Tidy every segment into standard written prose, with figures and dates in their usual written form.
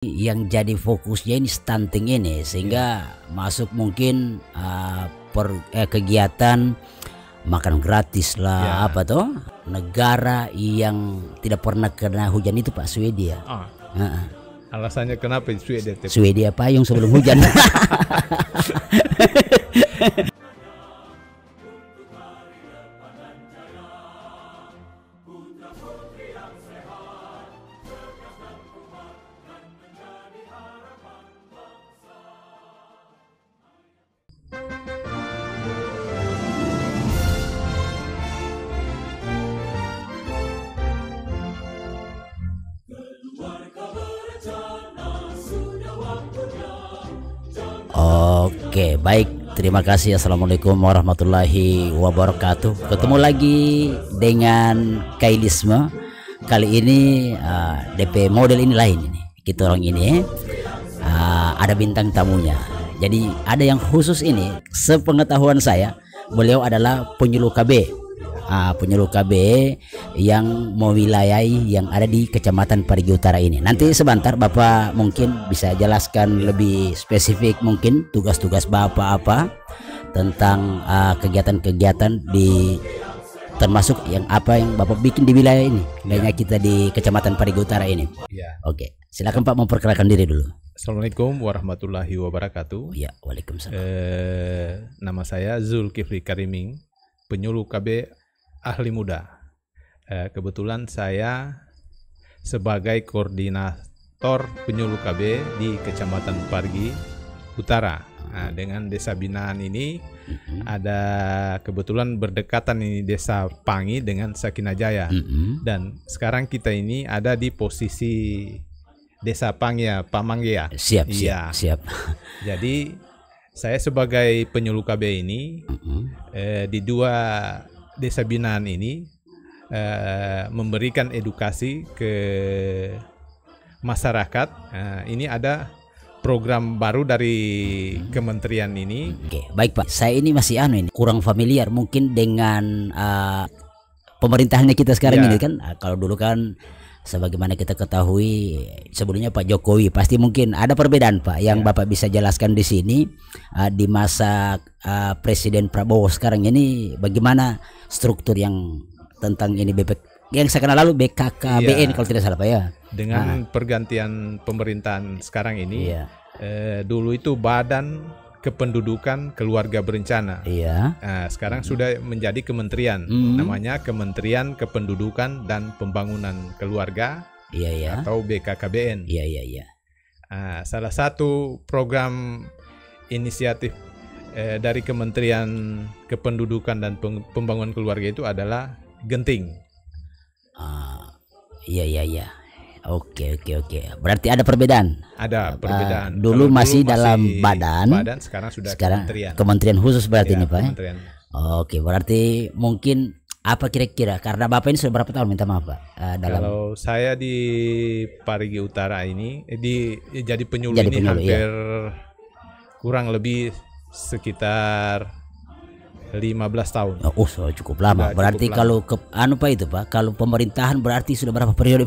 yang jadi fokusnya ini stunting ini, sehingga masuk mungkin kegiatan makan gratis lah, apa tuh, negara yang tidak pernah kena hujan itu Pak, Swedia. Alasannya kenapa Swedia? Swedia payung sebelum hujan. Oke, baik. Terima kasih. Assalamualaikum warahmatullahi wabarakatuh. Ketemu lagi dengan Kailisme. Kali ini DP model ini lain ini. Kita orang ini ada bintang tamunya. Jadi ada yang khusus ini. Sepengetahuan saya, beliau adalah penyuluh KB. Penyuluh KB yang mewilayai yang ada di Kecamatan Parigi Utara ini. Nanti sebentar Bapak mungkin bisa jelaskan lebih spesifik mungkin tugas-tugas Bapak apa tentang kegiatan-kegiatan di termasuk yang apa yang Bapak bikin di wilayah ini, wilayah kita di Kecamatan Parigi Utara ini. Oke, silakan Pak memperkenalkan diri dulu. Assalamualaikum warahmatullahi wabarakatuh. Ya, waalaikumsalam. Nama saya Zulkifli Kariming, penyuluh KB Ahli Muda. Kebetulan saya sebagai koordinator penyuluh KB di Kecamatan Parigi Utara. Dengan desa binaan ini ada kebetulan berdekatan ini desa Pangi dengan Sakinajaya. Dan sekarang kita ini ada di posisi desa Pangi ya, Pak Mangge ya. Siap. Jadi saya sebagai penyuluh KB ini di dua desa binaan ini memberikan edukasi ke masyarakat. Ini ada program baru dari kementerian ini. Oke, baik Pak. Saya ini masih kurang familiar mungkin dengan pemerintahannya kita sekarang ini kan. Kalau dulu kan sebagaimana kita ketahui sebelumnya Pak Jokowi, pasti mungkin ada perbedaan Pak yang Bapak bisa jelaskan di sini. Di masa Presiden Prabowo sekarang ini bagaimana struktur yang tentang ini yang saya kenal lalu BKKBN kalau tidak salah Pak ya. Dengan pergantian pemerintahan sekarang ini, dulu itu Badan Kependudukan Keluarga Berencana. Sekarang sudah menjadi kementerian, namanya Kementerian Kependudukan dan Pembangunan Keluarga, atau BKKBN. Salah satu program inisiatif dari Kementerian Kependudukan dan Pembangunan Keluarga itu adalah Genting. Oke. Berarti ada perbedaan. Ada perbedaan. Dulu masih dalam badan, sekarang sudah kementerian khusus berarti ini Pak. Kementerian. Oke, berarti mungkin apa kira-kira, karena Bapak ini sudah berapa tahun, minta maaf Pak? Kalau saya di Parigi Utara ini jadi penyuluh ini hampir kurang lebih sekitar 15 tahun. Cukup lama. Berarti kalau Pak itu Pak, kalau pemerintahan berarti sudah berapa periode?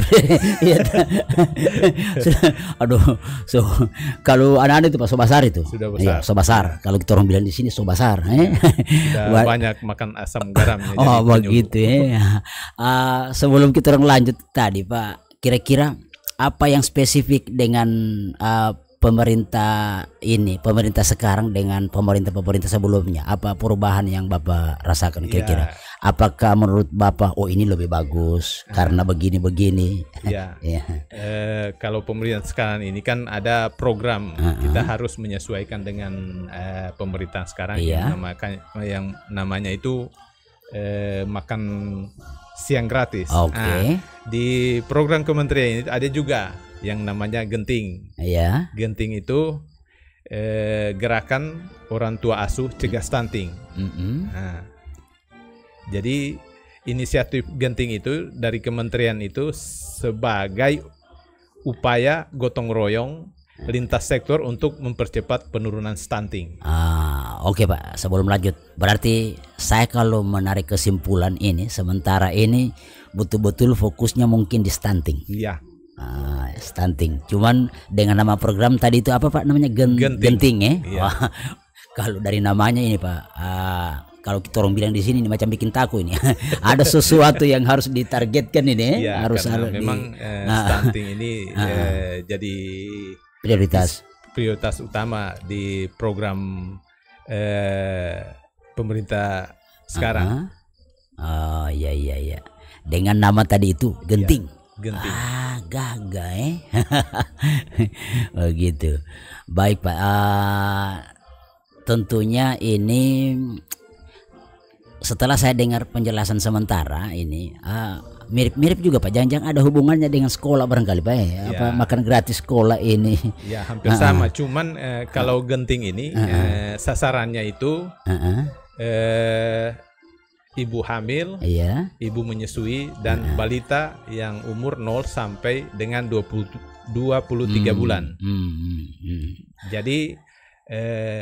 Kalau anak-anak itu Pak Sobasar itu. Sudah besar. Sobasar. Kalau kita orang bilang di sini Sobasar. Sudah banyak makan asam garamnya. Begitu ya. Sebelum kita orang lanjut tadi Pak, kira-kira apa yang spesifik dengan pemerintah sekarang dengan pemerintah sebelumnya? Apa perubahan yang Bapak rasakan kira-kira? Apakah menurut Bapak ini lebih bagus karena begini-begini? Kalau pemerintah sekarang ini kan ada program, kita harus menyesuaikan dengan pemerintahan sekarang yang namanya itu makan siang gratis. Di program kementerian ini ada juga yang namanya Genting. Genting itu gerakan orang tua asuh cegah stunting. Jadi inisiatif Genting itu dari kementerian itu sebagai upaya gotong royong lintas sektor untuk mempercepat penurunan stunting. Oke Pak, sebelum lanjut, berarti saya kalau menarik kesimpulan ini sementara ini betul-betul fokusnya mungkin di stunting. Stunting. Cuman dengan nama program tadi itu apa Pak namanya? Genting ya. Iya. Wah, kalau dari namanya ini Pak, kalau kita orang bilang di sini ini macam bikin taku ini. Ada sesuatu yang harus ditargetkan ini. Iya, harus memang stunting ini jadi prioritas utama di program pemerintah sekarang. Oh iya. Dengan nama tadi itu Genting. Genting. Gagah oh gitu. Baik Pak. Tentunya ini setelah saya dengar penjelasan sementara ini mirip-mirip juga Pak. Jangan-jangan ada hubungannya dengan sekolah barangkali Pak ya. Apa makan gratis sekolah ini? Ya hampir sama. Cuman kalau Genting ini sasarannya itu ibu hamil, ibu menyusui dan balita yang umur 0 sampai dengan 23 bulan. Jadi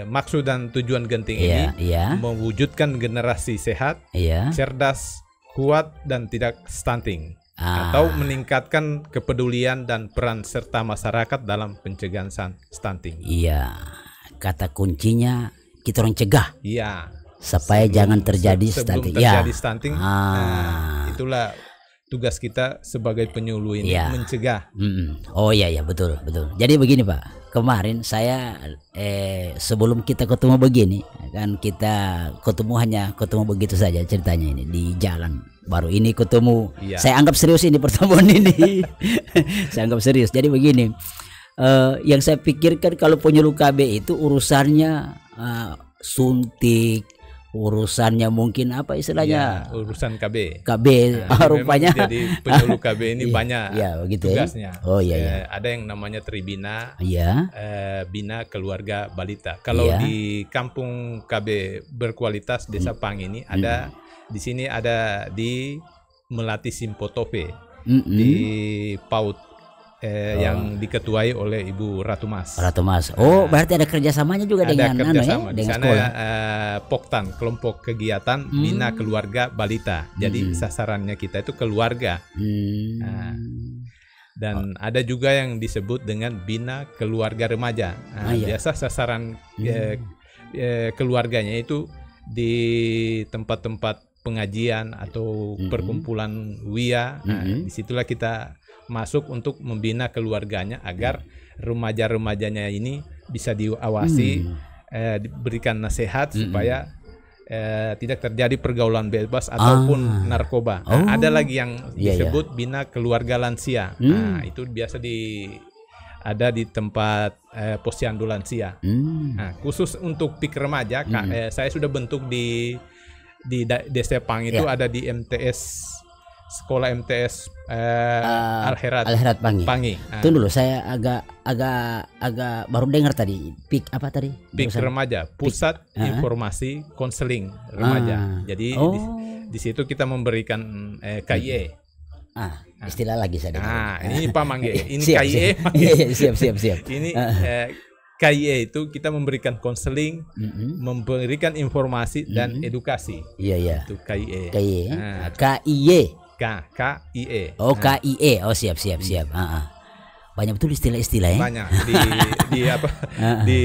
maksud dan tujuan Genting ini mewujudkan generasi sehat, cerdas, kuat dan tidak stunting, atau meningkatkan kepedulian dan peran serta masyarakat dalam pencegahan stunting. Iya, kata kuncinya kita orang cegah. Iya. Supaya jangan terjadi stunting. Terjadi stunting. Itulah tugas kita sebagai penyuluh ini, mencegah. Oh iya betul. Jadi begini Pak, kemarin saya sebelum kita ketemu begini kan, kita ketemu begitu saja ceritanya ini di jalan. Baru ini ketemu. Saya anggap serius ini pertemuan ini. Saya anggap serius. Jadi begini, yang saya pikirkan kalau penyuluh KB itu urusannya suntik, urusannya mungkin apa istilahnya, urusan KB. Rupanya jadi penyuluh KB ini banyak begitu tugasnya. Ya. Ada yang namanya Tribina, Bina Keluarga Balita. Kalau di kampung KB berkualitas Desa Pang ini ada di sini ada di Melati Simpotove di PAUD yang diketuai oleh Ibu Ratu Mas. Berarti ada kerjasamanya juga dengan dengan sekolah. Poktan, kelompok kegiatan Bina Keluarga Balita. Jadi sasarannya kita itu keluarga. Dan ada juga yang disebut dengan Bina Keluarga Remaja. Biasa sasaran keluarganya itu di tempat-tempat pengajian atau perkumpulan WIA. Disitulah kita masuk untuk membina keluarganya agar remaja-remajanya ini bisa diawasi, diberikan nasihat supaya tidak terjadi pergaulan bebas ataupun narkoba. Ada lagi yang disebut Bina Keluarga Lansia. Itu biasa ada di tempat posyandu lansia. Khusus untuk PIK remaja, saya sudah bentuk di Desa Pang itu ada di MTS, Sekolah MTS Al-Herat Pangi. Tunggu dulu, saya agak baru dengar tadi. PIK apa tadi? PIK remaja, Pusat Informasi Konseling Remaja. Jadi di situ kita memberikan KIE. Istilah lagi saya dengar. Ini Pak Mangge. Ini KIE. Siap. Ini KIE itu kita memberikan konseling, memberikan informasi dan edukasi. Iya. Itu KIE. KIE. KIE. KIE. Siap. Banyak betul istilah-istilah ya. Banyak di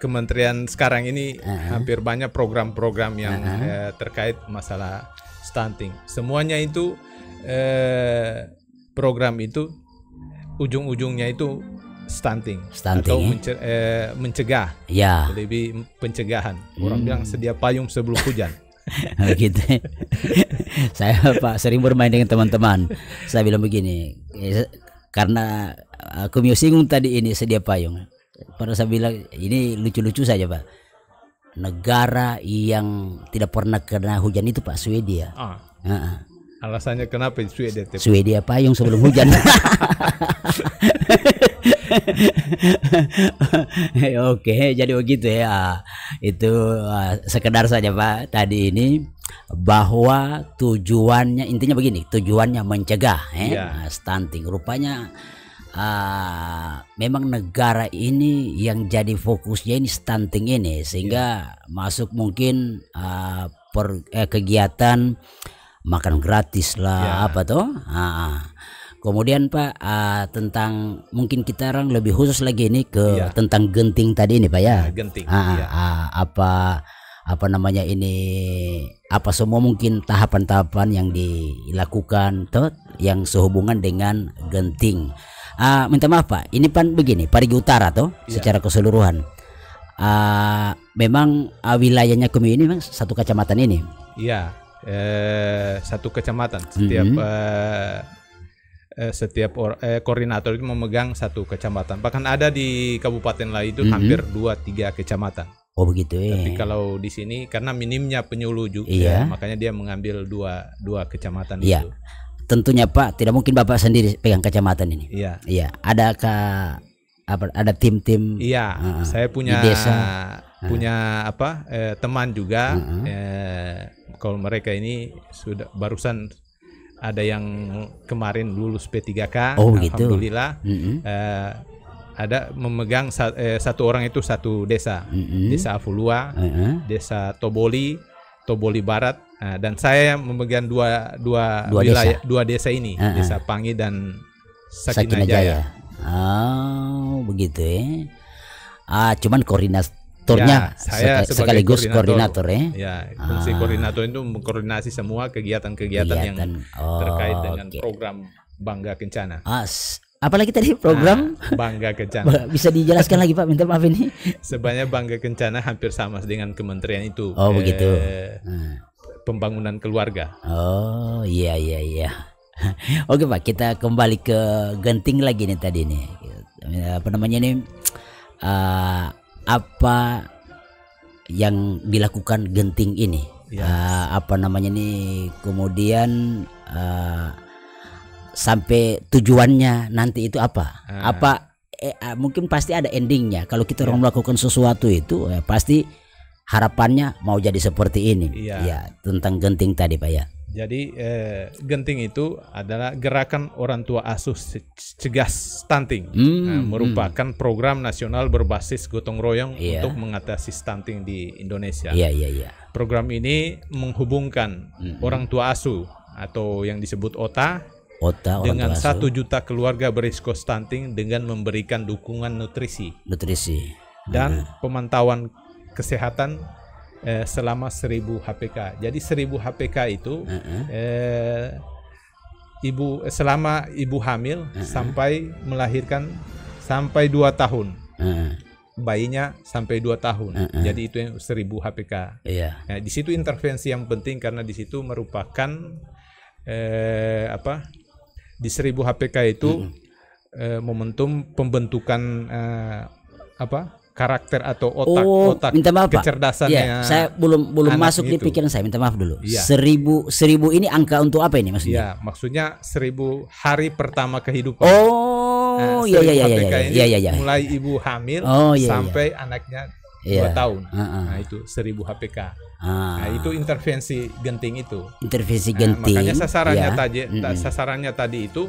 kementerian sekarang ini hampir banyak program-program yang terkait masalah stunting. Semuanya itu program itu ujung-ujungnya itu stunting atau mencegah. Lebih pencegahan. Orang bilang sedia payung sebelum hujan. Gitu. Saya Pak sering bermain dengan teman-teman. Saya bilang begini, karena aku menyinggung tadi ini sedia payung. Pada saya bilang ini lucu-lucu saja Pak. Negara yang tidak pernah kena hujan itu Pak, Swedia. Alasannya kenapa Swedia? Swedia payung sebelum hujan. Oke, jadi begitu ya. Itu sekedar saja Pak tadi ini, bahwa tujuannya intinya begini, tujuannya mencegah stunting. Rupanya memang negara ini yang jadi fokusnya ini stunting ini, sehingga masuk mungkin kegiatan makan gratis lah, apa tuh. Kemudian Pak, tentang mungkin kita orang lebih khusus lagi ini ke Iya. tentang genting tadi ini Pak ya. Genting. Ah, Iya. apa namanya ini, apa semua mungkin tahapan-tahapan yang dilakukan toh yang sehubungan dengan genting. Minta maaf Pak, ini pan begini, Parigi Utara toh Iya. secara keseluruhan. Memang wilayahnya kami ini memang satu kecamatan ini. Iya. Satu kecamatan. Koordinator itu memegang satu kecamatan. Bahkan ada di kabupaten lain itu hampir 2-3 kecamatan. Oh begitu ya. Tapi kalau di sini karena minimnya penyuluh juga, Iya. makanya dia mengambil dua kecamatan Iya. itu. Tentunya Pak, tidak mungkin Bapak sendiri pegang kecamatan ini. Iya. Iya, ada tim-tim Iya, saya punya di desa. teman juga. Kalau mereka ini sudah barusan ada yang kemarin lulus P3K, Oh, begitu. alhamdulillah. Ada memegang satu orang itu satu desa, desa Afulua, desa Toboli Barat, dan saya memegang dua wilayah, dua desa ini, desa Pangi dan Sakinajaya. Oh begitu ya. Cuman koordinatornya Ya, saya sekaligus koordinator ya. Ya, fungsi koordinator itu mengkoordinasi semua kegiatan-kegiatan yang terkait dengan program Bangga Kencana. Apalagi tadi program Bangga Kencana. bisa dijelaskan lagi Pak, minta maaf ini. Sebenarnya Bangga Kencana hampir sama dengan kementerian itu. Oh begitu. Pembangunan keluarga. Oh iya. Oke Pak, kita kembali ke genting lagi nih tadi nih. Apa namanya nih? Apa yang dilakukan genting ini? Apa namanya nih? Kemudian sampai tujuannya nanti itu apa? Mungkin pasti ada endingnya. Kalau kita orang melakukan sesuatu itu pasti harapannya mau jadi seperti ini. Ya, tentang genting tadi Pak ya. Jadi genting itu adalah gerakan orang tua asuh cegah stunting, merupakan program nasional berbasis gotong royong untuk mengatasi stunting di Indonesia. Iya. Program ini menghubungkan orang tua asuh atau yang disebut OTA dengan 1 juta keluarga berisiko stunting dengan memberikan dukungan nutrisi dan pemantauan kesehatan selama 1000 HPK. Jadi 1000 HPK itu selama ibu hamil sampai melahirkan sampai 2 tahun. Bayinya sampai 2 tahun. Jadi itu yang 1000 HPK. Nah, di situ intervensi yang penting karena di situ merupakan di 1000 HPK itu momentum pembentukan karakter atau otak minta maaf, kecerdasannya. Ya, saya belum masuk di pikiran saya, minta maaf dulu. 1000 ini angka untuk apa ini maksudnya? Ya, maksudnya 1000 hari pertama kehidupan. Iya. Mulai ibu hamil sampai anaknya 2 tahun. Nah, itu 1000 HPK. Nah, itu intervensi genting itu. Intervensi genting. Makanya sasarannya tadi itu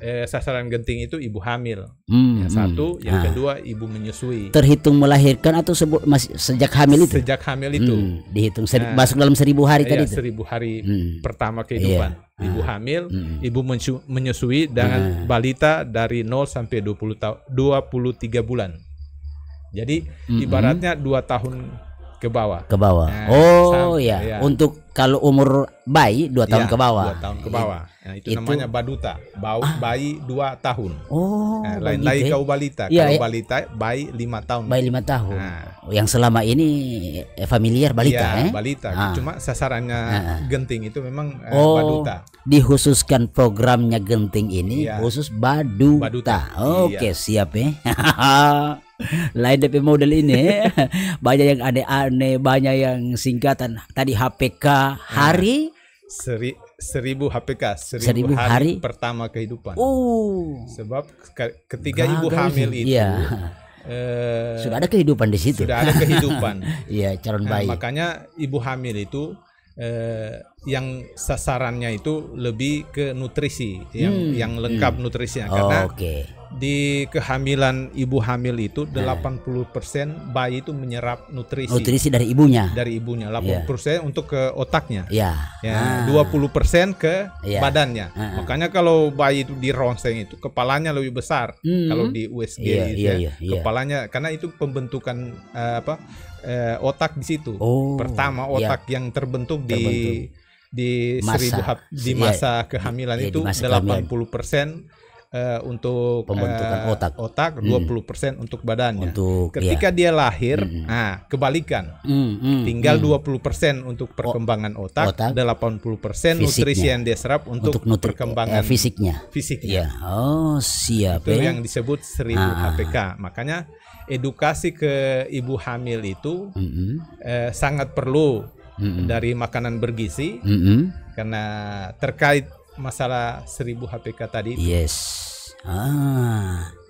sasaran genting itu ibu hamil. Yang satu, yang kedua ibu menyusui. Terhitung melahirkan atau masih sejak hamil itu? Sejak hamil itu. Dihitung masuk dalam 1000 hari tadi itu. 1000 hari pertama kehidupan. Ibu hamil, ibu menyusui dengan balita dari 0 sampai 23 bulan. Jadi ibaratnya 2 tahun ke bawah. Untuk kalau umur bayi 2 tahun ke bawah. 2 tahun ke bawah. Nah, itu namanya baduta. Bayi 2 tahun. Lain-lain kau balita. Kalau balita bayi 5 tahun. Bayi 5 tahun. Yang selama ini familiar balita. Balita. Cuma sasarannya genting itu memang baduta. Dikhususkan programnya genting ini khusus baduta. Oke, siap ya. Lain DP model ini banyak yang aneh-aneh, banyak yang singkatan. Tadi HPK hari 1000 HPK 1000 hari pertama kehidupan. Sebab ketika ibu hamil itu sudah ada kehidupan di situ. Sudah ada kehidupan. Iya, calon bayi. Makanya ibu hamil itu yang sasarannya itu lebih ke nutrisi yang lengkap nutrisinya karena di kehamilan ibu hamil itu 80% bayi itu menyerap nutrisi dari ibunya. 80% untuk ke otaknya. Ya. 20% ke badannya. Makanya kalau bayi itu di ronseng itu kepalanya lebih besar. Kalau di USG kepalanya, karena itu pembentukan otak di situ. Pertama otak yang terbentuk di masa kehamilan itu 80% untuk pembentukan otak, 20% untuk badannya. Ketika dia lahir, kebalikan, tinggal 20% untuk perkembangan otak, 80% nutrisi yang dia serap untuk perkembangan fisiknya. Ya. Oh, siap. Itu yang disebut 1000 HPK. Makanya edukasi ke ibu hamil itu sangat perlu dari makanan bergizi, karena terkait masalah 1000 HPK tadi itu. Yes.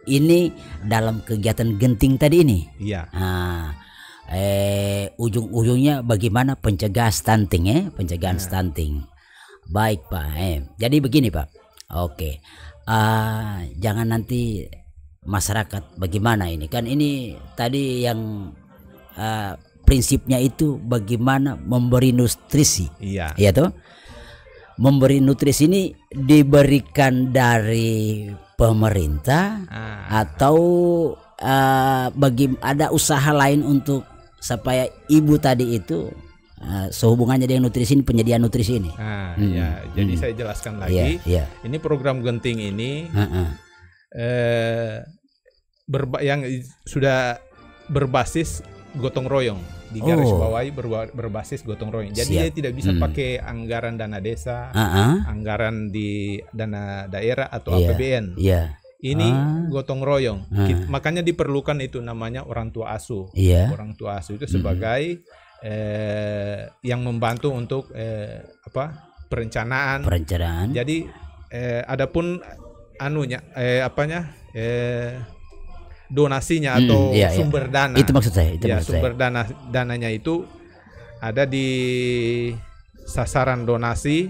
Ini dalam kegiatan genting tadi ini. Iya. Ujung-ujungnya bagaimana pencegahan stunting, pencegahan stunting. Baik Pak. Jadi begini Pak. Oke. Jangan nanti masyarakat bagaimana ini kan, ini tadi yang prinsipnya itu bagaimana memberi nutrisi. Iya. Iya toh? Memberi nutrisi ini diberikan dari pemerintah atau ada usaha lain untuk supaya ibu tadi itu sehubungannya dengan nutrisi ini, penyediaan nutrisi ini. Ya, jadi saya jelaskan lagi. Ini program genting ini yang sudah berbasis gotong royong, di garis bawahi berbasis gotong royong. Jadi dia tidak bisa pakai anggaran dana desa, anggaran di dana daerah atau APBN. Ini gotong royong. Makanya diperlukan itu namanya orang tua asuh. Orang tua asuh itu sebagai yang membantu untuk perencanaan. Jadi adapun donasinya atau sumber dana. Itu maksud saya. Sumber dananya itu ada di sasaran donasi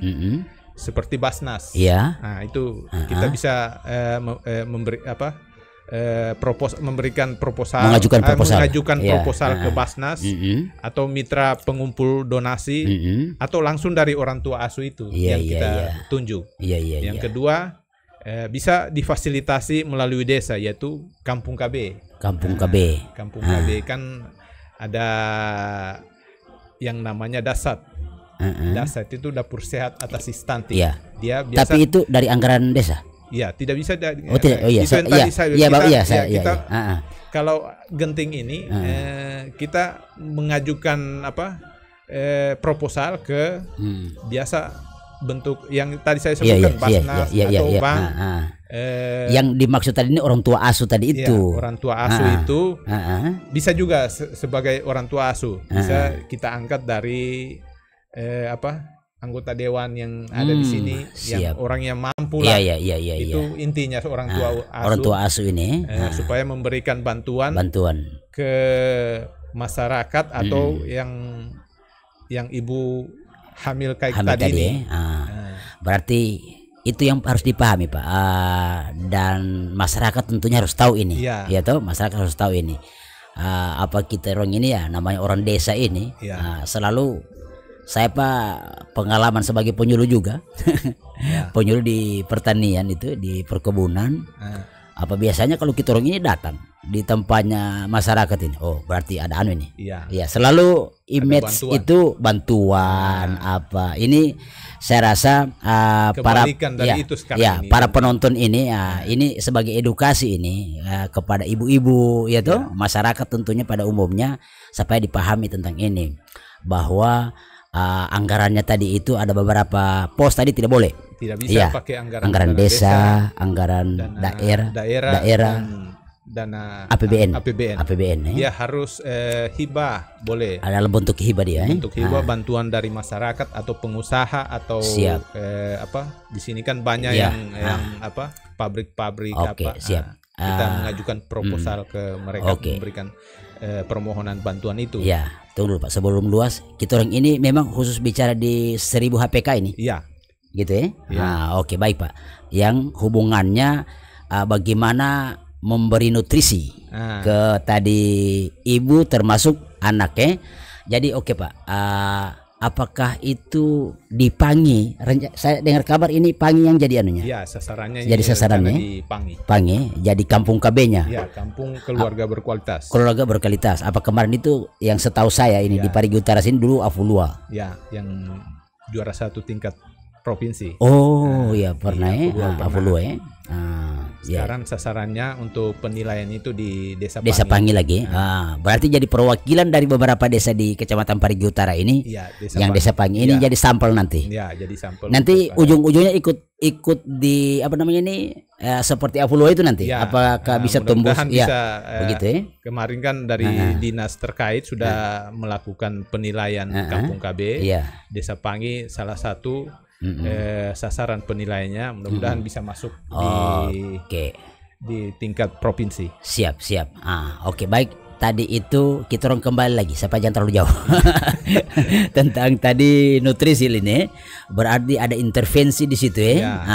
seperti Basnas. Nah, itu kita bisa memberikan proposal, mengajukan proposal ke Basnas atau mitra pengumpul donasi, atau langsung dari orang tua asuh itu yang kita tunjuk. Yang kedua, bisa difasilitasi melalui desa, yaitu Kampung KB. Kampung KB kan ada yang namanya DASAT. DASAT itu dapur sehat atas stunting. Dia biasa, tapi itu dari anggaran desa. Ya, tidak bisa dari. Kalau genting ini kita mengajukan proposal ke biasa bentuk yang tadi saya sebutkan, Basnas atau bank. Yang dimaksud tadi ini orang tua asuh tadi itu. Orang tua asuh itu bisa juga sebagai orang tua asuh. Bisa kita angkat dari anggota dewan yang ada di sini, yang orang yang mampu lah. Itu intinya orang tua asuh ini supaya memberikan bantuan ke masyarakat atau yang ibu hamil kayak tadi ini. Berarti itu yang harus dipahami Pak, dan masyarakat tentunya harus tahu ini. Ya toh, masyarakat harus tahu ini. Apa kita orang ini namanya orang desa ini, selalu saya Pak pengalaman sebagai penyuluh juga. Penyuluh di pertanian itu, di perkebunan. Apa biasanya kalau kita orang ini datang di tempatnya masyarakat ini, berarti ada ini. Selalu image itu bantuan apa. Ini saya rasa para penonton ini ini sebagai edukasi ini kepada ibu-ibu masyarakat tentunya pada umumnya, supaya dipahami tentang ini, bahwa anggarannya tadi itu ada beberapa pos tadi tidak boleh. Tidak bisa pakai anggaran desa, anggaran daerah dana APBN. Dia harus hibah, boleh. Ada bentuk hibah dia. Bentuk hibah, bantuan dari masyarakat atau pengusaha atau di sini kan banyak yang pabrik-pabrik kita mengajukan proposal ke mereka, memberikan permohonan bantuan itu. Tunggu Pak, sebelum luas, kita orang ini memang khusus bicara di 1000 HPK ini. Gitu ya. Oke, baik Pak. Yang hubungannya bagaimana memberi nutrisi ke tadi ibu termasuk anaknya. Jadi oke Pak, apakah itu di Pangi? Saya dengar kabar ini Pangi yang jadi anunya. Ya, sasarannya. Jadi sasarannya di Pangi. Pangi, jadi kampung KB-nya. Ya, kampung keluarga berkualitas. Keluarga berkualitas. Apa kemarin itu yang setahu saya ini di Parigi Utara sini dulu Afulua. Ya, yang juara 1 tingkat provinsi. Oh ya pernah ya, Afulua ya. Sekarang sasarannya untuk penilaian itu di Desa Pangi lagi. Berarti jadi perwakilan dari beberapa desa di Kecamatan Parigi Utara ini. Ya, Desa Pangi ini jadi sampel nanti. Ya, jadi sampel. Nanti ujung-ujungnya ikut di apa namanya ini seperti Afulua itu nanti. Ya, apakah bisa tembus? Ya, begitu ya. Kemarin kan dari dinas terkait sudah melakukan penilaian Kampung KB. Desa Pangi salah satu sasaran penilaiannya, mudah-mudahan bisa masuk di tingkat provinsi. Siap. Oke, baik. Tadi itu kita orang kembali lagi, saya jangan terlalu jauh tentang tadi nutrisi ini. Berarti ada intervensi di situ ya.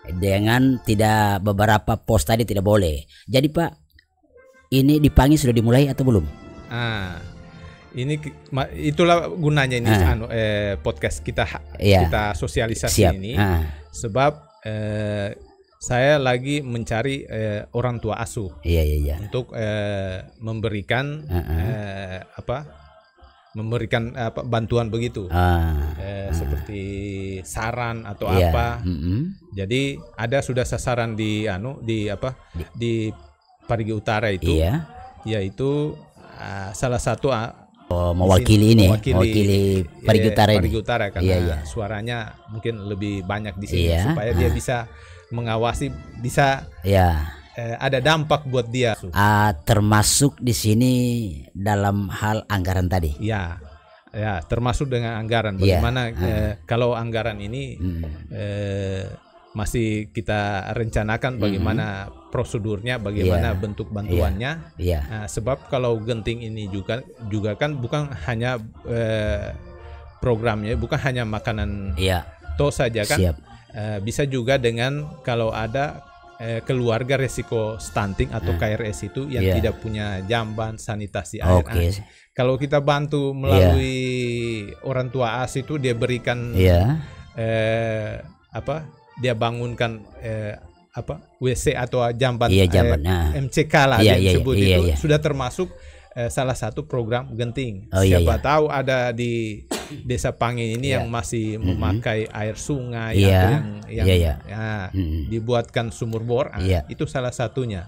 Dengan tidak beberapa pos tadi tidak boleh. Jadi Pak, ini di Pangi sudah dimulai atau belum? Ini itulah gunanya ini podcast kita sosialisasi ini. Sebab saya lagi mencari orang tua asuh untuk memberikan bantuan begitu, seperti saran atau apa. Jadi ada sudah sasaran di Parigi Utara itu, yaitu salah satu mewakili Parigi Utara ini. Parigi Utara karena suaranya mungkin lebih banyak di sini supaya dia bisa mengawasi, bisa ada dampak buat dia. Termasuk di sini dalam hal anggaran tadi. Ya, termasuk dengan anggaran. Bagaimana kalau anggaran ini masih kita rencanakan bagaimana prosedurnya, bagaimana bentuk bantuannya. Sebab kalau genting ini juga kan bukan hanya programnya, bukan hanya makanan toh saja kan. Bisa juga dengan kalau ada keluarga resiko stunting atau KRS itu yang tidak punya jamban, sanitasi air. Kalau kita bantu melalui orang tua AS itu, dia berikan dia bangunkan WC atau jamban, MCK lah yang disebut itu sudah termasuk salah satu program genting. Siapa tahu ada di Desa Pangi ini yang masih memakai air sungai atau yang dibuatkan sumur bor, itu salah satunya.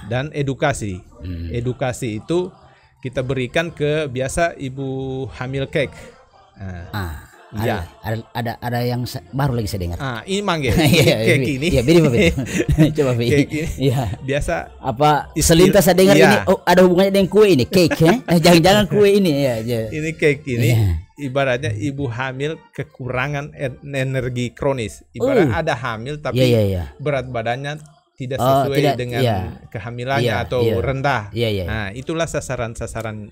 Dan edukasi itu kita berikan ke biasa ibu hamil cake. Ada yang baru lagi saya dengar. Ini mangga. Cake ini. Coba cake ini. Biasa apa selintas saya dengar ini ada hubungannya dengan kue ini, cake jangan-jangan kue ini Ini cake ini ibaratnya ibu hamil kekurangan energi kronis. Ibarat ada hamil tapi berat badannya tidak sesuai dengan kehamilannya atau rendah. Nah, itulah sasaran-sasaran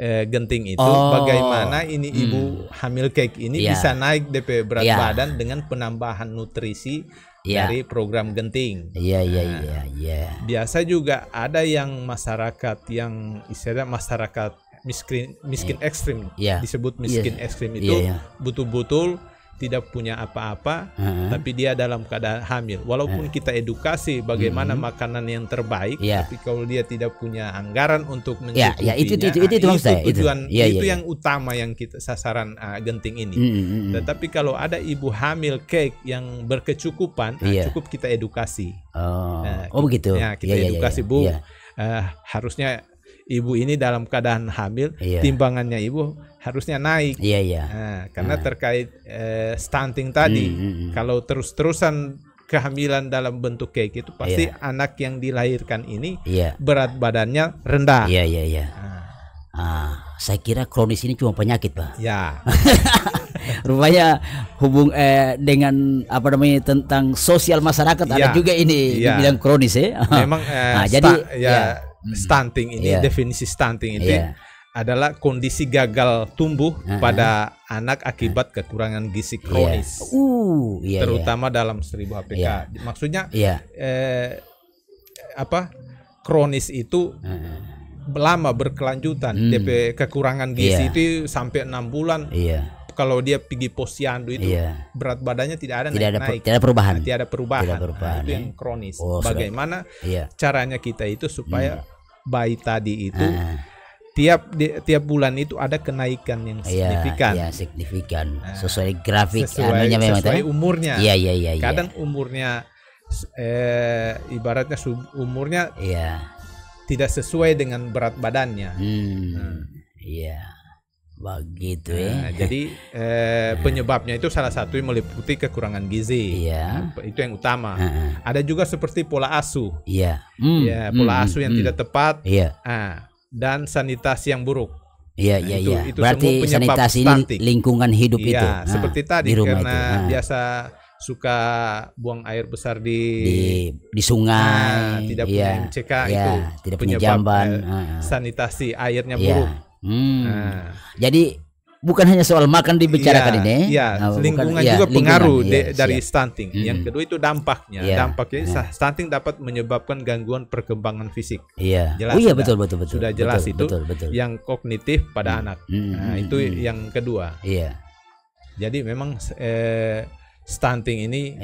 genting itu. Bagaimana ini ibu hamil cake ini bisa naik DP berat badan dengan penambahan nutrisi dari program genting. Biasa juga ada yang masyarakat yang istilah masyarakat miskin ekstrim, disebut miskin ekstrim itu betul-betul tidak punya apa-apa, tapi dia dalam keadaan hamil. Walaupun kita edukasi bagaimana makanan yang terbaik, tapi kalau dia tidak punya anggaran untuk mencukupinya, itu tujuan, itu yang utama yang kita sasaran genting ini. Tetapi kalau ada ibu hamil cake yang berkecukupan, cukup kita edukasi. Begitu. Kita edukasi, Bu. Harusnya ibu ini dalam keadaan hamil, timbangannya ibu harusnya naik. Karena terkait stunting tadi, kalau terus-terusan kehamilan dalam bentuk cake itu pasti anak yang dilahirkan ini berat badannya rendah. Saya kira kronis ini cuma penyakit, Pak. Rupanya dengan apa namanya tentang sosial masyarakat ada juga ini dibilang kronis Memang jadi stunting ini, definisi stunting itu adalah kondisi gagal tumbuh pada anak akibat kekurangan gizi kronis. Terutama dalam 1000 HPK. Maksudnya kronis itu lama berkelanjutan. DP kekurangan gizi itu sampai 6 bulan. Kalau dia pergi posyandu itu berat badannya tidak ada naik. Tidak ada perubahan. Tidak ada perubahan. Nah, itu yang kronis. Bagaimana caranya kita itu supaya bayi tadi itu tiap bulan itu ada kenaikan yang signifikan. Signifikan. Sesuai grafik sesuai umurnya. Kadang iya. umurnya ibaratnya umurnya tidak sesuai dengan berat badannya. Begitu jadi penyebabnya itu salah satu yang meliputi kekurangan gizi. Itu yang utama. Ada juga seperti pola asuh. Pola asuh yang tidak tepat. Dan sanitasi yang buruk. Itu berarti sanitasi ini lingkungan hidup itu. Seperti tadi karena biasa suka buang air besar di sungai, tidak punya MCK itu tidak punya penyebab jamban. Sanitasi airnya buruk. Jadi bukan hanya soal makan dibicarakan ini. Lingkungan juga pengaruh dari stunting. Yang kedua itu dampaknya. Dampaknya stunting dapat menyebabkan gangguan perkembangan fisik. Jelas. Betul. Sudah jelas itu. Betul. Yang kognitif pada anak. Itu yang kedua. Jadi memang stunting ini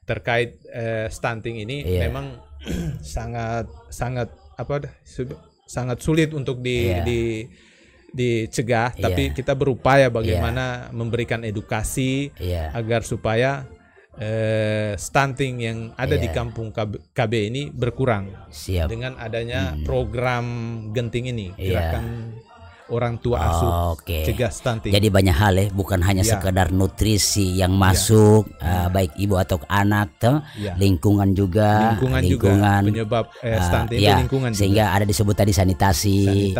terkait stunting ini memang sangat sulit untuk dicegah, tapi kita berupaya bagaimana memberikan edukasi agar supaya stunting yang ada di kampung KB ini berkurang dengan adanya program genting ini, gerakan orang tua asuh cegah stunting. Jadi banyak hal bukan hanya sekedar nutrisi yang masuk baik ibu atau anak, lingkungan juga penyebab stunting itu lingkungan sehingga juga. Ada disebut tadi sanitasi.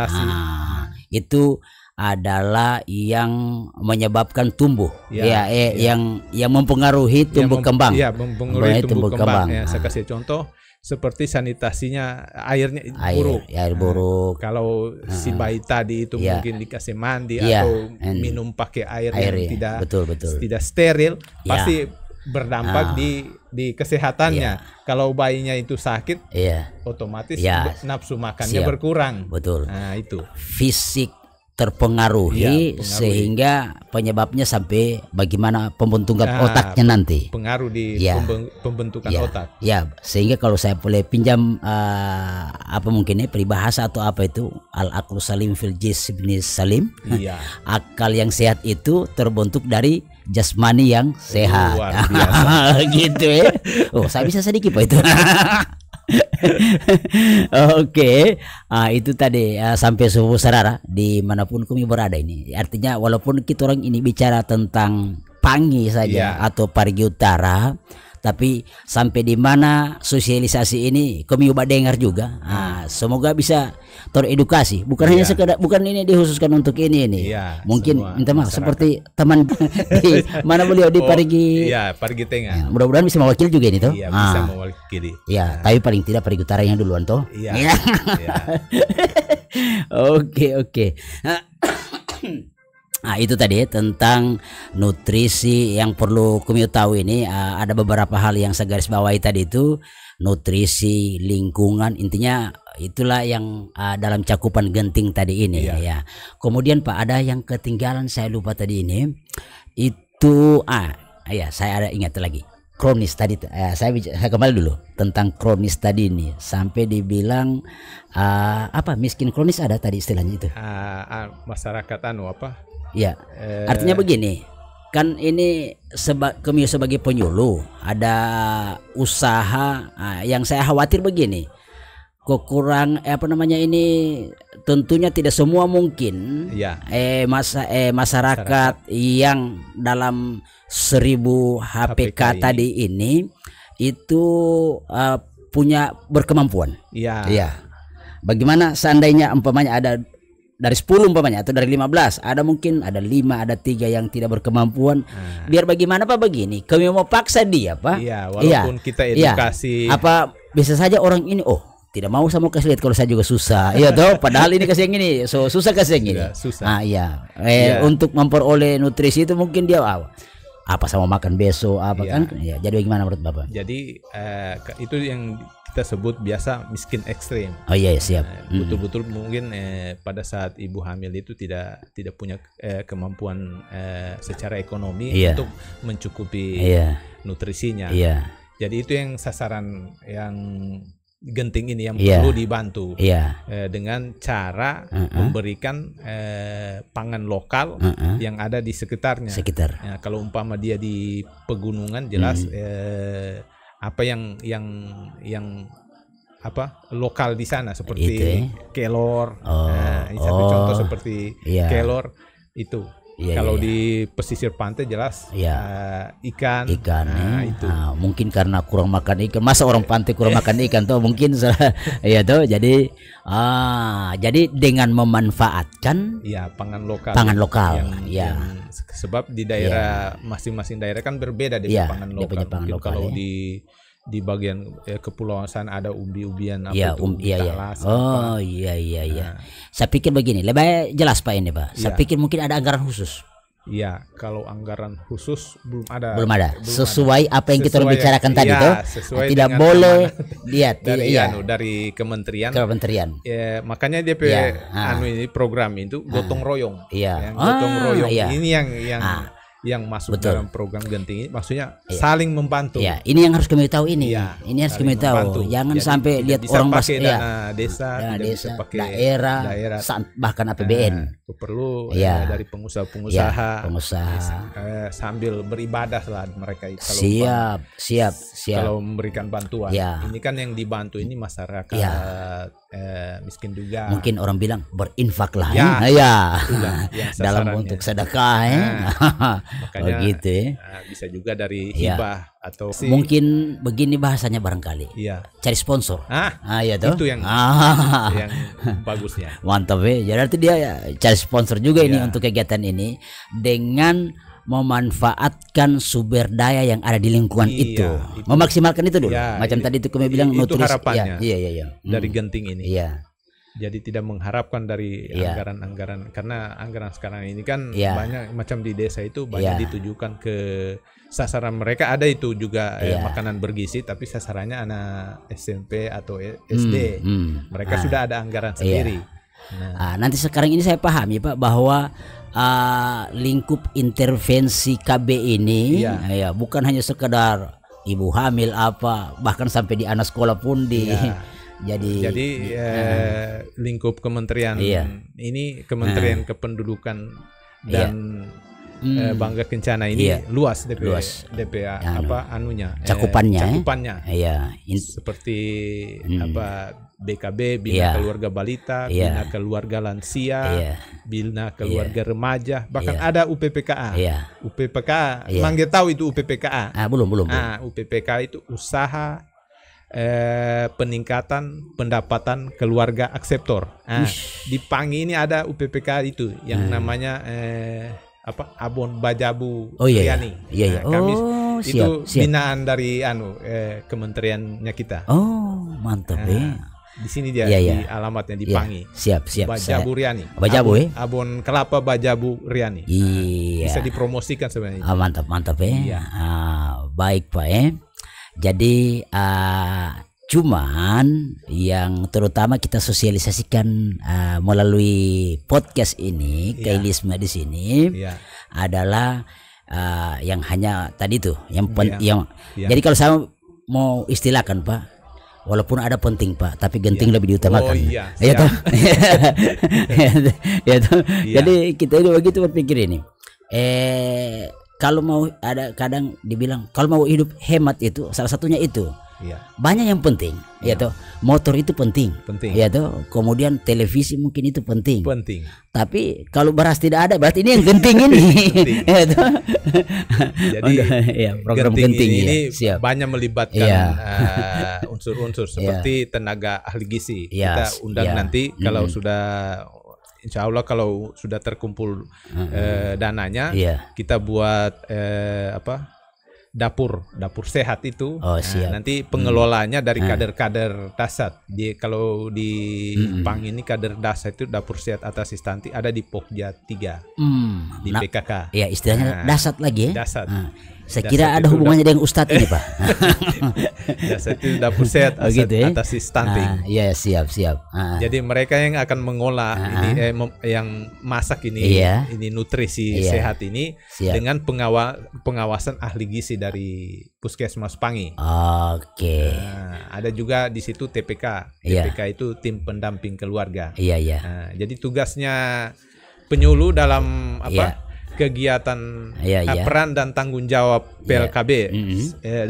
Itu adalah yang menyebabkan tumbuh yang mempengaruhi tumbuh kembang. Mempengaruhi tumbuh kembang. Saya kasih contoh seperti sanitasinya airnya buruk. Air buruk. Kalau si bayi tadi itu mungkin dikasih mandi atau minum pakai air yang tidak steril, pasti berdampak di kesehatannya. Kalau bayinya itu sakit, otomatis nafsu makannya berkurang. Nah, itu fisik terpengaruhi sehingga penyebabnya sampai bagaimana pembentukan otaknya nanti. Pengaruh di pembentukan otak. Sehingga kalau saya boleh pinjam mungkin peribahasa atau apa itu al-aqlu salim fil jismi salim. Akal yang sehat itu terbentuk dari jasmani yang sehat. Luar biasa. Gitu saya bisa sedikit Pak itu. Itu tadi sampai subuh sarara dimanapun kami berada ini. Artinya walaupun kita orang ini bicara tentang Pangi saja atau Parigi Utara, tapi sampai di mana sosialisasi ini kami coba dengar juga. Semoga bisa teredukasi. Bukan hanya sekedar, bukan ini dikhususkan untuk ini. Mungkin minta maaf seperti teman di mana beliau di Parigi. Parigi Tengah. Mudah-mudahan bisa mewakili juga ini toh. Bisa mewakili. Tapi paling tidak Parigi Utara yang duluan toh. Oke. Itu tadi tentang nutrisi yang perlu kami tahu ini. Ada beberapa hal yang saya garis bawahi tadi itu, nutrisi, lingkungan, intinya itulah yang dalam cakupan genting tadi ini. Kemudian Pak, ada yang ketinggalan saya lupa tadi ini. Itu saya ada ingat lagi. Kronis tadi saya kembali dulu tentang kronis tadi ini sampai dibilang miskin kronis ada tadi istilahnya itu. Masyarakat Artinya begini, kan ini kami sebagai penyuluh ada usaha yang saya khawatir begini, ini tentunya tidak semua mungkin masyarakat yang dalam 1000 HPK tadi ini itu punya berkemampuan. Bagaimana seandainya umpamanya ada dari 10 umpamanya atau dari 15, ada mungkin ada 5, ada 3 yang tidak berkemampuan. Biar bagaimana Pak begini, kami mau paksa dia Pak. Walaupun kita edukasi. Bisa saja orang ini tidak mau sama kasih lihat kalau saya juga susah. Iya toh, padahal ini kasih yang ini, susah kasih yang ini. Susah. Iya. Untuk memperoleh nutrisi itu mungkin dia apa sama makan besok apa kan? Ya, jadi bagaimana menurut Bapak? Jadi itu yang kita sebut biasa miskin ekstrim. Oh iya, siap. Betul-betul mungkin pada saat ibu hamil itu tidak punya kemampuan secara ekonomi untuk mencukupi nutrisinya. Jadi itu yang sasaran yang genting ini yang perlu dibantu dengan cara memberikan pangan lokal yang ada di sekitarnya. Ya, kalau umpama dia di pegunungan jelas apa yang apa lokal di sana seperti kelor. Satu contoh seperti kelor itu. Kalau di pesisir pantai jelas ikan itu. Mungkin karena kurang makan ikan, masa orang pantai kurang makan ikan tuh mungkin ya tuh. Jadi dengan memanfaatkan pangan lokal yang sebab di daerah masing-masing daerah kan berbeda dengan pangan lokal. Kalau di bagian kepulauan sana ada umbi-umbian apa talas. Saya pikir begini, lebih jelas Pak ini Pak. Saya pikir mungkin ada anggaran khusus. Iya, kalau anggaran khusus belum ada. Sesuai apa yang kita bicarakan tadi tuh. Tidak boleh lihat dari kementerian. Makanya dia ini program itu gotong royong. Gotong royong ini yang masuk dalam program genting ini, maksudnya saling membantu. Ini yang harus kami tahu ini. Ini harus kami tahu. Jangan sampai lihat orang pakai dana desa, bisa pakai daerah, bahkan APBN. Perlu dari pengusaha sambil beribadah lah mereka itu. Siap. Kalau memberikan bantuan. Ini kan yang dibantu ini masyarakat miskin juga. Mungkin orang bilang berinfak lah. Dalam untuk sedekah. Makanya begitu bisa juga dari hibah atau mungkin begini bahasanya barangkali. Cari sponsor. Itu yang bagusnya. Mantap ya. Jadi dia cari sponsor juga ini untuk kegiatan ini dengan memanfaatkan sumber daya yang ada di lingkungan itu. Memaksimalkan itu dulu. Macam tadi itu kami bilang nutrisi. Harapannya. Dari genting ini. Jadi tidak mengharapkan dari anggaran-anggaran, karena anggaran sekarang ini kan banyak macam di desa itu banyak ditujukan ke sasaran mereka, ada itu juga makanan bergizi, tapi sasarannya anak SMP atau SD. Mereka sudah ada anggaran sendiri. Nanti sekarang ini saya pahami Pak bahwa lingkup intervensi KB ini bukan hanya sekedar ibu hamil bahkan sampai di anak sekolah pun jadi lingkup kementerian ini Kementerian Kependudukan dan Bangga Kencana ini luas DPA cakupannya seperti BKB, Bina Keluarga Balita, Bina Keluarga Lansia, Bina Keluarga Remaja, bahkan ada UPPKA. UPPKA, Mangga tahu itu UPPKA? Belum. UPPKA itu usaha peningkatan pendapatan keluarga akseptor. Di Pangi ini ada UPPKA itu yang namanya Abon Bajabu Riani. Kami itu binaan dari kementeriannya kita. Mantap di sini dia di alamatnya di Pangi. Siap. Bajabu Riani. Abon kelapa Bajabu Riani. Bisa dipromosikan sebenarnya. Mantap baik Pak Jadi cuman yang terutama kita sosialisasikan melalui podcast ini Kailisme di sini adalah yang hanya tadi tuh jadi kalau saya mau istilahkan Pak, walaupun ada penting Pak, tapi genting lebih diutamakan. Jadi kita itu begitu berpikir ini. Kalau mau ada kadang dibilang kalau mau hidup hemat itu salah satunya itu. Banyak yang penting, motor itu penting. Kemudian televisi mungkin itu penting. Tapi kalau beras tidak ada, berarti ini yang genting ini. Jadi program genting ini banyak melibatkan unsur-unsur seperti tenaga ahli gizi. Kita undang nanti kalau sudah. Insya Allah kalau sudah terkumpul dananya, kita buat dapur sehat itu. Oh, siap. Nanti pengelolanya dari kader-kader dasar. Kalau di PANG ini kader dasar itu dapur sehat atas instansi ada di Pokja 3 di PKK. Ya, istilahnya dasar lagi ya. Dasar. Saya kira ada hubungannya dengan Ustadz ini, Pak. Dasar itu dapur sehat atas instansi. Iya, siap. Jadi mereka yang akan mengolah ini, yang masak ini, ini nutrisi sehat ini dengan pengawasan ahli gizi dari Puskesmas Pangi. Oke. Ada juga di situ TPK. TPK itu tim pendamping keluarga. Iya. Jadi tugasnya penyuluh dalam kegiatan peran dan tanggung jawab PLKB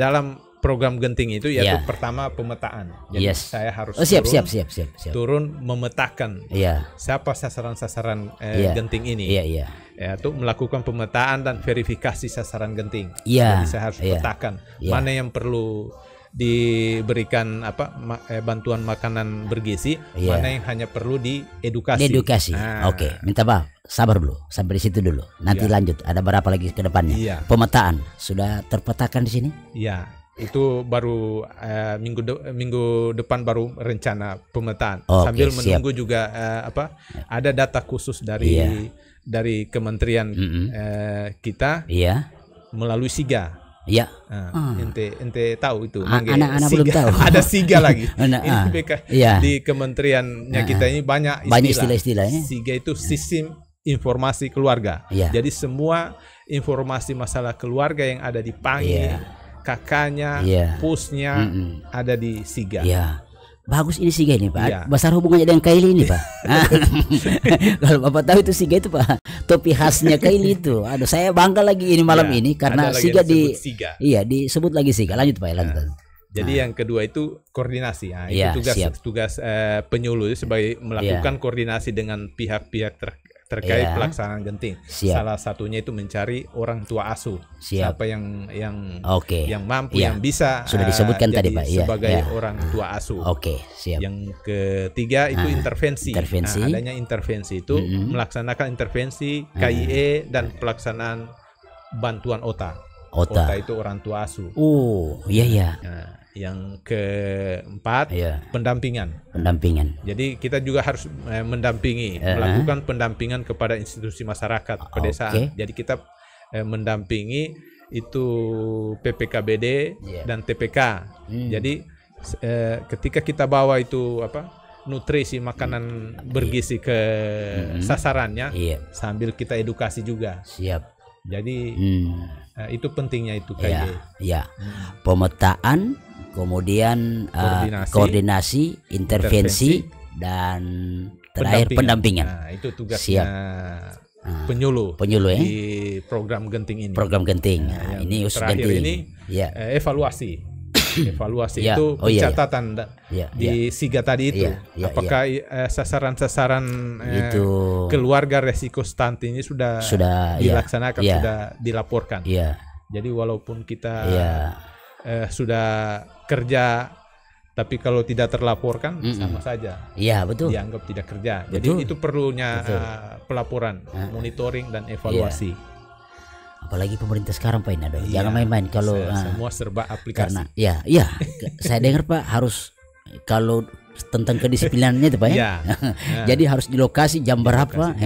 dalam program genting itu yaitu pertama pemetaan. Jadi saya harus turun memetakan siapa sasaran-sasaran genting ini. Itu melakukan pemetaan dan verifikasi sasaran genting. Jadi saya harus petakan mana yang perlu diberikan bantuan makanan bergizi, mana yang hanya perlu diedukasi. Oke, minta maaf, sabar dulu sampai di situ dulu. Nanti lanjut, ada berapa lagi ke depannya? Pemetaan sudah terpetakan di sini? Iya, itu baru minggu depan baru rencana pemetaan. Sambil menunggu juga ada data khusus dari kementerian kita melalui SIGA. Ente tahu itu. Anak-anak belum tahu. Ada SIGA lagi. Di kementeriannya kita ini banyak istilah-istilahnya. SIGA itu sistem informasi keluarga. Jadi semua informasi masalah keluarga yang ada di Pangi, kakaknya, pusnya ada di SIGA. Bagus ini SIGA ini, Pak. Besar hubungannya dengan Kaili ini, Pak. Kalau Bapak tahu itu SIGA itu, Pak. Topi khasnya Kaili itu. Aduh, saya bangga lagi ini malam ini karena SIGA disebut lagi SIGA. Lanjut, Pak, lanjut. Jadi yang kedua itu koordinasi. Itu tugas penyuluh sebagai melakukan koordinasi dengan pihak-pihak terkait pelaksanaan genting. Salah satunya itu mencari orang tua asuh. Siapa yang mampu, yang bisa sudah disebutkan tadi, Pak. Sebagai orang tua asuh. Yang ketiga itu intervensi. Adanya intervensi itu melaksanakan intervensi KIE dan pelaksanaan bantuan OTA. OTA itu orang tua asuh. Yang keempat pendampingan. Jadi kita juga harus mendampingi, melakukan pendampingan kepada institusi masyarakat pedesaan. Jadi kita mendampingi itu PPKBD dan TPK. Jadi ketika kita bawa itu nutrisi makanan bergizi ke sasarannya, sambil kita edukasi juga. Jadi itu pentingnya itu pemetaan, kemudian koordinasi, intervensi, dan terakhir pendampingan. Itu tugasnya penyuluh di program genting ini. Ini terakhir ini evaluasi. Itu pencatatan di SIGA tadi itu. Apakah sasaran-sasaran keluarga resiko stunting ini sudah dilaksanakan, sudah dilaporkan. Jadi walaupun kita sudah kerja, tapi kalau tidak terlaporkan sama saja. Betul. Dianggap tidak kerja. Jadi itu perlunya pelaporan, monitoring dan evaluasi. Apalagi pemerintah sekarang, Pak, jangan main-main kalau semua serba aplikasi. Karena saya dengar, Pak, harus kalau tentang kedisiplinannya itu, Pak, jadi harus di lokasi jam berapa,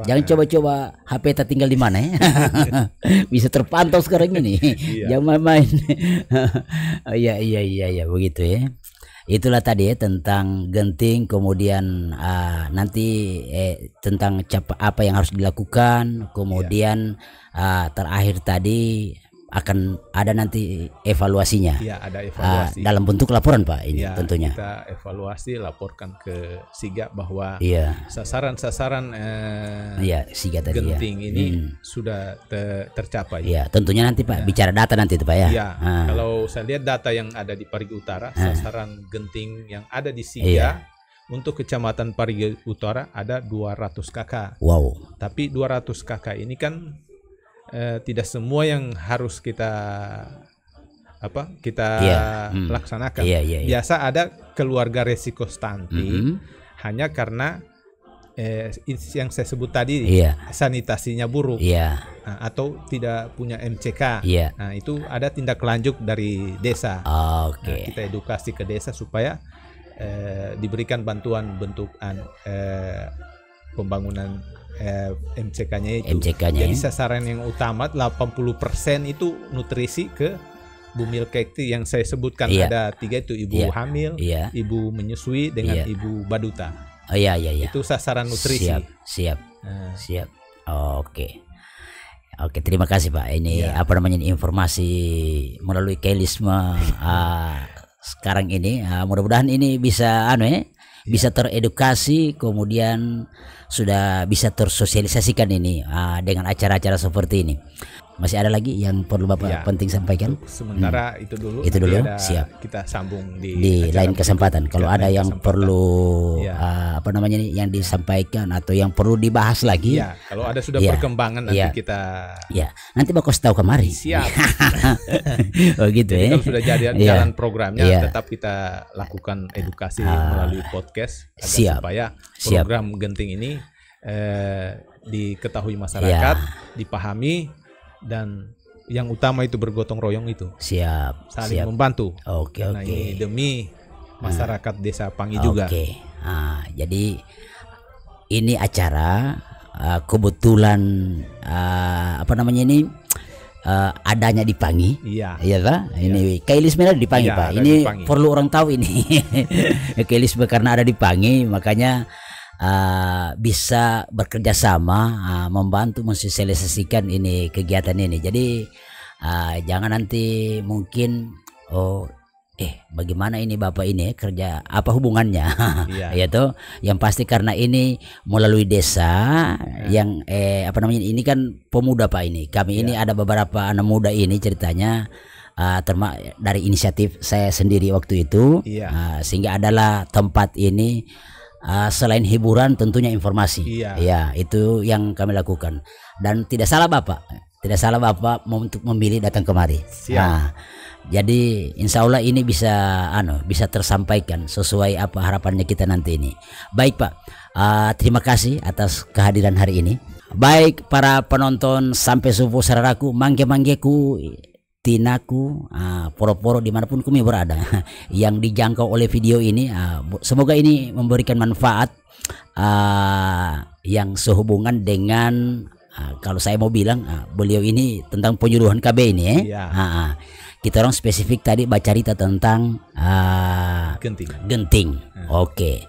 jangan coba-coba HP tinggal di mana bisa terpantau sekarang ini. Jangan main-main. Iya begitu ya. Itulah tadi tentang genting, kemudian nanti tentang apa yang harus dilakukan, kemudian terakhir tadi akan ada nanti evaluasinya. Ada evaluasi. Dalam bentuk laporan, Pak, ini tentunya. Kita evaluasi, laporkan ke SIGA bahwa sasaran-sasaran SIGA tadi genting ini sudah tercapai. Tentunya nanti, Pak, bicara data nanti itu, Pak Kalau saya lihat data yang ada di Parigi Utara, sasaran genting yang ada di SIGA untuk Kecamatan Parigi Utara ada 200 KK. Wow. Tapi 200 KK ini kan tidak semua yang harus kita laksanakan. Biasa ada keluarga resiko stunting hanya karena yang saya sebut tadi, Iya. sanitasinya buruk, Iya. atau tidak punya MCK. Iya. Nah, itu ada tindak lanjut dari desa. Oke. Nah, kita edukasi ke desa supaya diberikan bantuan bentuk pembangunan MCK-nya itu. MCK-nya. Jadi sasaran yang utama 80% itu nutrisi ke bumil kekti yang saya sebutkan. Iya. Ada 3 itu, ibu Iya. hamil, Iya. ibu menyusui, dengan Iya. ibu baduta. Oh iya. Itu sasaran nutrisi. Siap. Nah, Siap. Oke. Oke, terima kasih Pak. Ini Iya. apa namanya informasi melalui Kailisme sekarang ini. Mudah-mudahan ini bisa bisa teredukasi, kemudian sudah bisa tersosialisasikan ini dengan acara-acara seperti ini. Masih ada lagi yang perlu Bapak Iya. penting sampaikan? Sementara itu dulu. Itu dulu, Nanti ada, siap. Kita sambung Di acara lain kesempatan. berikut. Kalau Di ada lain yang kesempatan. perlu Iya. apa namanya nih yang disampaikan atau yang perlu dibahas lagi, Iya, kalau ada sudah Iya. perkembangan nanti Iya. kita ya nanti Bapak kasih tahu kemari. siap. Oh gitu Jadi ya. kalau sudah Iya. jalan programnya, Iya. tetap kita lakukan edukasi melalui podcast agar siap. supaya Siap. program genting ini diketahui masyarakat, Iya. dipahami, dan yang utama itu bergotong royong itu Siap. saling Siap. membantu. Oke, Karena oke. ini demi masyarakat desa Pangi juga. Oke. Jadi ini acara kebetulan apa namanya ini adanya di Pangi. Iya. Iya Pak, ini Kailisme ada di Pangi Iya, Pak. ada Ini di Pangi. perlu orang tahu ini. Kailisme karena ada di Pangi, makanya bisa bekerja sama, membantu mensosialisasikan ini kegiatan ini. Jadi jangan nanti mungkin bagaimana ini Bapak ini kerja apa hubungannya? Iya. Ya toh, yang pasti karena ini melalui desa yang apa namanya ini kan pemuda Pak ini. Kami ini ada beberapa anak muda ini ceritanya dari inisiatif saya sendiri waktu itu. Iya. Sehingga adalah tempat ini selain hiburan tentunya informasi. Iya. Ya, itu yang kami lakukan. Dan tidak salah Bapak untuk memilih datang kemari. Siap. Jadi insya Allah ini bisa tersampaikan sesuai apa harapannya kita nanti ini. Baik Pak, terima kasih atas kehadiran hari ini. Baik para penonton sampai subuh sararaku, mangge-manggeku, tinaku, poro-poro dimanapun kami berada yang dijangkau oleh video ini, semoga ini memberikan manfaat yang sehubungan dengan kalau saya mau bilang beliau ini tentang penyuluhan KB ini Iya. kita orang spesifik tadi baca cerita tentang genting. Oke.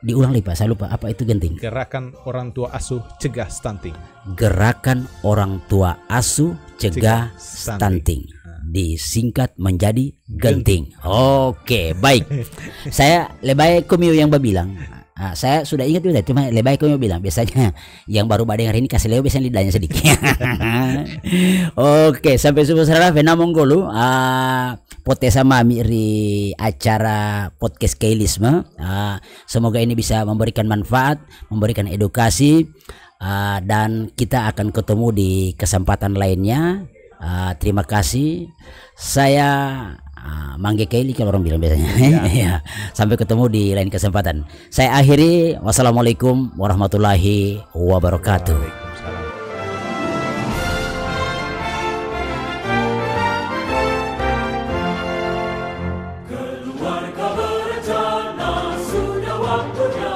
Diulang nih Pak, saya lupa apa itu genting. Gerakan orang tua asuh cegah stunting. Gerakan orang tua asuh cegah stunting. Disingkat menjadi genting. Oke, baik. Saya lebay kumio yang babilang. Saya sudah ingat juga, cuma lebay kumio bilang biasanya yang baru badeng hari ini kasih leo biasanya lidahnya sedikit. Oke, sampai subuh sarara vena monggolu potesa mami ri acara podcast Kailisme. Semoga ini bisa memberikan manfaat, memberikan edukasi, dan kita akan ketemu di kesempatan lainnya. Terima kasih. Saya Mangge Kaili kalau orang bilang biasanya. Ya. Sampai ketemu di lain kesempatan. Saya akhiri. Wassalamualaikum warahmatullahi wabarakatuh. Waalaikumsalam. Keluarga berencana sudah waktunya.